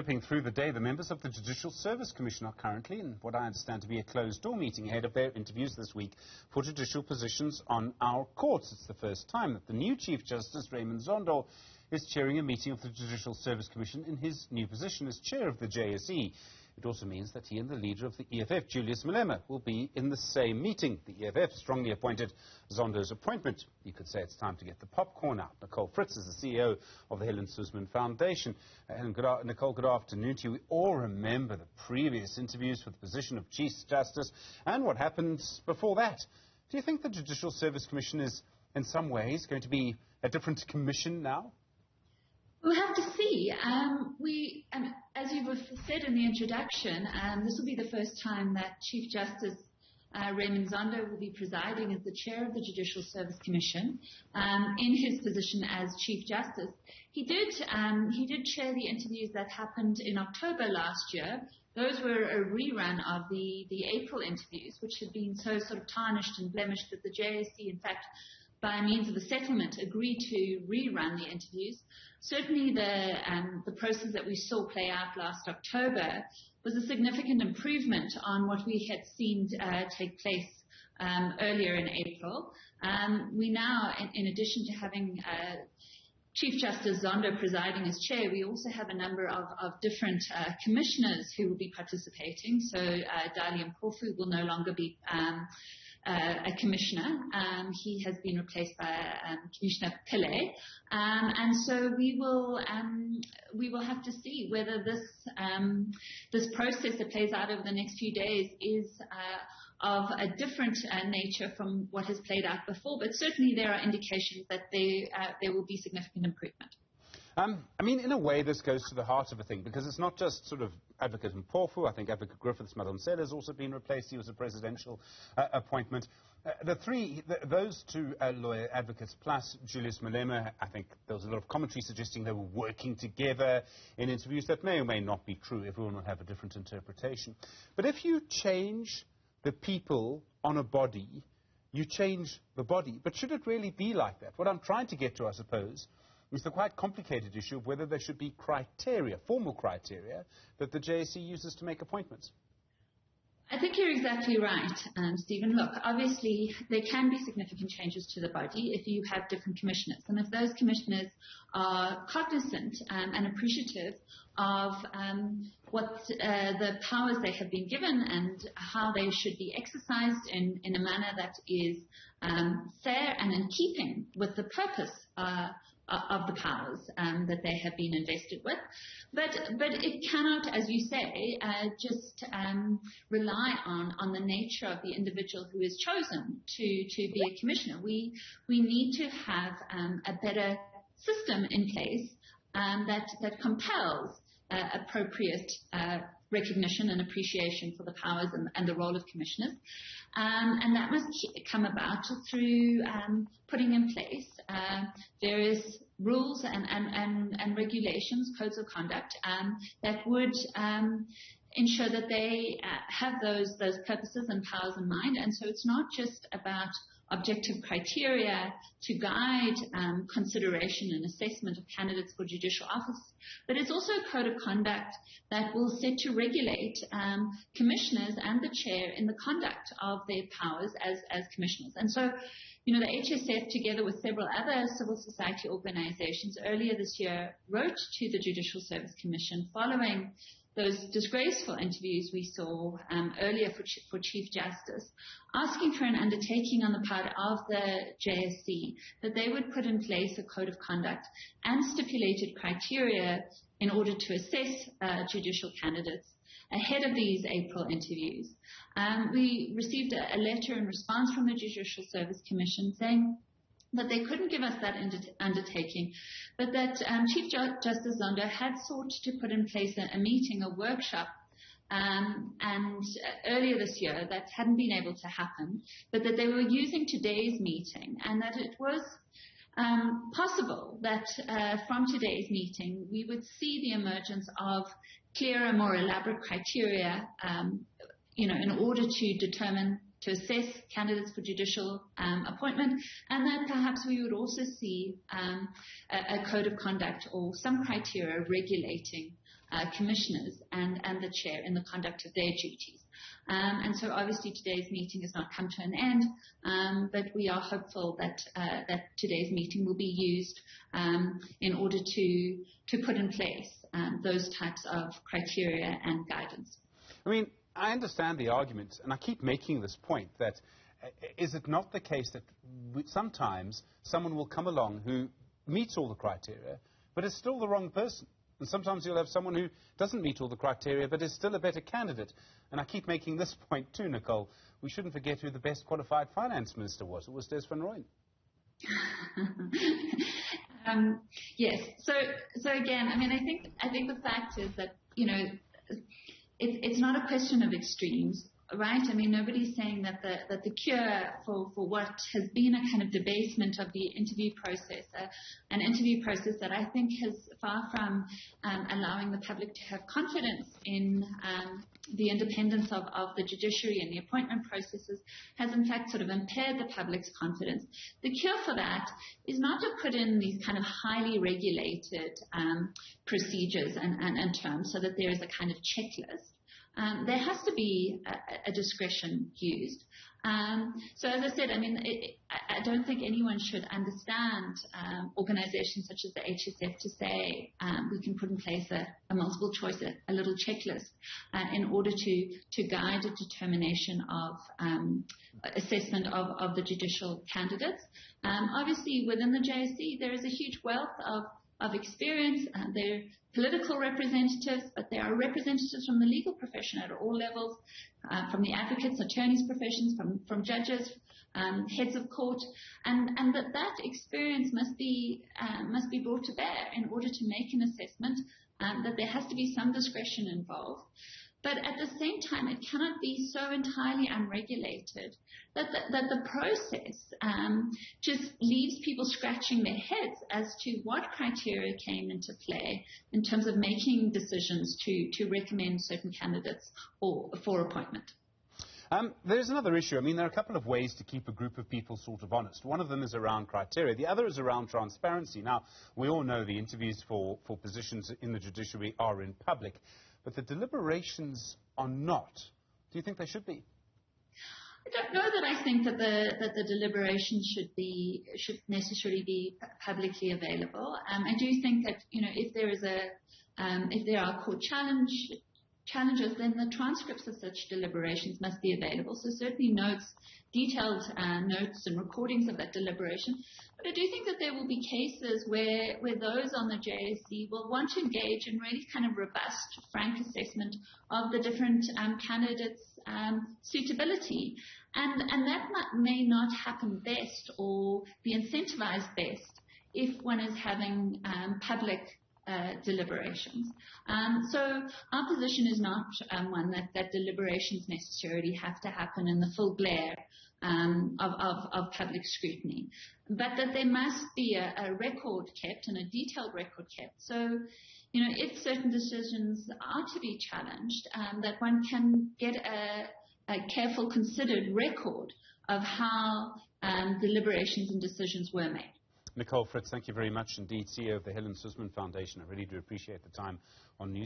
developing through the day. The members of the Judicial Service Commission are currently in what I understand to be a closed-door meeting ahead of their interviews this week for judicial positions on our courts. It's the first time that the new Chief Justice, Raymond Zondo, is chairing a meeting of the Judicial Service Commission in his new position as chair of the JSE. It also means that he and the leader of the EFF, Julius Malema, will be in the same meeting. The EFF strongly appointed Zondo's appointment. You could say it's time to get the popcorn out. Nicole Fritz is the CEO of the Helen Suzman Foundation. Nicole, good afternoon to you. We all remember the previous interviews for the position of Chief Justice and what happened before that. Do you think the Judicial Service Commission is, in some ways, going to be a different commission now? We'll have to see. As you said in the introduction, this will be the first time that Chief Justice Raymond Zondo will be presiding as the chair of the Judicial Service Commission in his position as Chief Justice. He did chair the interviews that happened in October last year. Those were a rerun of the April interviews, which had been so sort of tarnished and blemished that the JSC, in fact, by means of a settlement, agreed to rerun the interviews. Certainly the process that we saw play out last October was a significant improvement on what we had seen take place earlier in April. We now, in addition to having Chief Justice Zondo presiding as chair, we also have a number of different commissioners who will be participating. So Dali Mpofu will no longer be a commissioner. He has been replaced by Commissioner Pillay. And so we will have to see whether this process that plays out over the next few days is of a different nature from what has played out before. But certainly there are indications that there will be significant improvement. I mean, in a way, this goes to the heart of a thing, because it's not just sort of Advocate Mpofu. I think Advocate Griffiths Madonsela has also been replaced. He was a presidential appointment. Those two lawyer advocates, plus Julius Malema, I think there was a lot of commentary suggesting they were working together in interviews that may or may not be true. Everyone will have a different interpretation. But if you change the people on a body, you change the body. But should it really be like that? What I'm trying to get to, I suppose, is the quite complicated issue of whether there should be criteria, formal criteria, that the JSE uses to make appointments. I think you're exactly right, Stephen. Look, obviously there can be significant changes to the body if you have different commissioners. And if those commissioners are cognizant and appreciative of what the powers they have been given and how they should be exercised in a manner that is fair and in keeping with the purpose of the powers that they have been invested with. But it cannot, as you say, just rely on the nature of the individual who is chosen to be a commissioner. We need to have a better system in place that compels appropriate recognition and appreciation for the powers and the role of commissioners. And that must come about through putting in place various rules and regulations, codes of conduct, that would ensure that they have those purposes and powers in mind. And so it's not just about objective criteria to guide consideration and assessment of candidates for judicial office, but it's also a code of conduct that will set to regulate commissioners and the chair in the conduct of their powers as commissioners. And so, you know, the HSF, together with several other civil society organizations, earlier this year wrote to the Judicial Service Commission following those disgraceful interviews we saw earlier for Chief Justice, asking for an undertaking on the part of the JSC that they would put in place a code of conduct and stipulated criteria in order to assess judicial candidates ahead of these April interviews. We received a letter in response from the Judicial Service Commission saying that they couldn't give us that undertaking, but that Chief Justice Zondo had sought to put in place a meeting, a workshop, and earlier this year that hadn't been able to happen, but that they were using today's meeting, and that it was possible that from today's meeting we would see the emergence of clearer, more elaborate criteria, in order to assess candidates for judicial appointment, and that perhaps we would also see a code of conduct or some criteria regulating commissioners and the chair in the conduct of their duties. And so obviously today's meeting has not come to an end, but we are hopeful that today's meeting will be used in order to put in place those types of criteria and guidance. I mean, I understand the argument, and I keep making this point, that is it not the case that sometimes someone will come along who meets all the criteria, but is still the wrong person? And sometimes you'll have someone who doesn't meet all the criteria, but is still a better candidate. And I keep making this point too, Nicole. We shouldn't forget who the best qualified finance minister was. It was Des van Rooyen. Yes. So again, I mean, I think the fact is that, you know, it's not a question of extremes, right? I mean, nobody's saying that the cure for what has been a kind of debasement of the interview process, an interview process that I think has far from allowing the public to have confidence in the independence of the judiciary and the appointment processes, has in fact sort of impaired the public's confidence. The cure for that is not to put in these kind of highly regulated procedures and terms so that there is a kind of checklist. There has to be a discretion used. So as I said, I mean, I don't think anyone should understand organizations such as the HSF to say we can put in place a multiple choice, a little checklist in order to guide a determination of assessment of the judicial candidates. Obviously, within the JSC, there is a huge wealth of experience. They're political representatives, but there are representatives from the legal profession at all levels, from the advocates, attorneys' professions, from judges, heads of court, and that experience must be brought to bear in order to make an assessment that there has to be some discretion involved. But at the same time, it cannot be so entirely unregulated that the process just leaves people scratching their heads as to what criteria came into play in terms of making decisions to recommend certain candidates for appointment. There's another issue. I mean, there are a couple of ways to keep a group of people sort of honest. One of them is around criteria. The other is around transparency. Now, we all know the interviews for positions in the judiciary are in public, but the deliberations are not. Do you think they should be? I don't know that I think that the deliberations should necessarily be publicly available. I do think that, you know, if there are court challenges, then the transcripts of such deliberations must be available. So certainly detailed notes and recordings of that deliberation. But I do think that there will be cases where those on the JSC will want to engage in really kind of robust, frank assessment of the different candidates' suitability. And that may not happen best or be incentivized best if one is having public deliberations. So our position is not one that deliberations necessarily have to happen in the full glare of public scrutiny, but that there must be a record kept and a detailed record kept. So, you know, if certain decisions are to be challenged, that one can get a careful, considered record of how deliberations and decisions were made. Nicole Fritz, thank you very much indeed, CEO of the Helen Suzman Foundation. I really do appreciate the time on News.